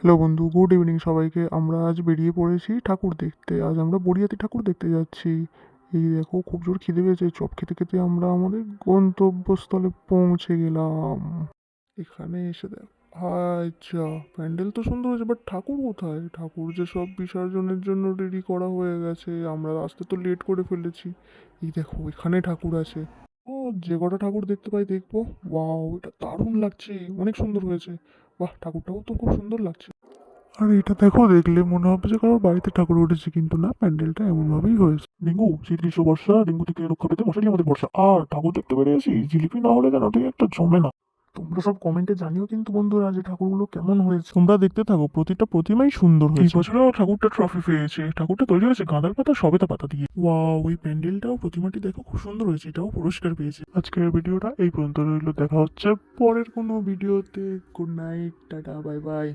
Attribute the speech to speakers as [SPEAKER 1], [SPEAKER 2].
[SPEAKER 1] Hello বন্ধু, good evening সবাইকে। আমরা আজ বেরিয়ে পড়েছি ঠাকুর দেখতে। আজ আমরা বড়িয়াতে ঠাকুর দেখতে যাচ্ছি। এই দেখো, খুব জোর খিদে পেয়েছে। চপ খেতে খেতে আমরা আমাদের গন্তব্যস্থলে পৌঁছে গেলাম। এখানে এসে দেখ, আচ্ছা, প্যান্ডেল তো সুন্দর হয়েছে, বাট ঠাকুর কোথায়? ঠাকুর যে সব বিসর্জনের জন্য রেডি করা হয়ে গেছে, আমরা আসতে তো লেট করে ফেলেছি। এই দেখো, এখানে ঠাকুর আছে। ও, যে কটা ঠাকুর দেখতে পাই দেখবো। ওয়াও, এটা দারুণ লাগছে, অনেক সুন্দর হয়েছে। বাহ, ঠাকুরটাও তো খুব সুন্দর লাগছে। আর এটা দেখো, দেখলে মনে হবে যে কারোর বাড়িতে ঠাকুর উঠেছে, কিন্তু না, প্যান্ডেলটা এমন ভাবেই হয়েছে। ডেঙ্গু, শীত গ্রীষ্ম বর্ষা, ডেঙ্গু থেকে রক্ষা পেতে মশারি আমাদের ভরসা। আর ঠাকুর দেখতে পেরেছি, জিলিপি না হলে যেন ঠিক একটা জমে না। তোমরা সব কমেন্টে জানিও কিন্তু বন্ধুরা, যে ঠাকুরগুলো কেমন হয়েছে। তোমরা দেখতে থাকো, প্রতিটা প্রতিমাই সুন্দর হয়েছে। এই বছরও ঠাকুরটা ট্রফি পেয়েছে। ঠাকুরটা তৈরি হয়েছে গাঁদার পাতা সবেদা পাতা দিয়ে। ওয়াও, ওই প্যান্ডেলটাও, প্রতিমাটি দেখো, খুব সুন্দর হয়েছে। এটাও পুরস্কার পেয়েছে। আজকের ভিডিওটা এই পর্যন্ত রইলো। দেখা হচ্ছে পরের কোনো ভিডিওতে। Good night, tata, bye bye.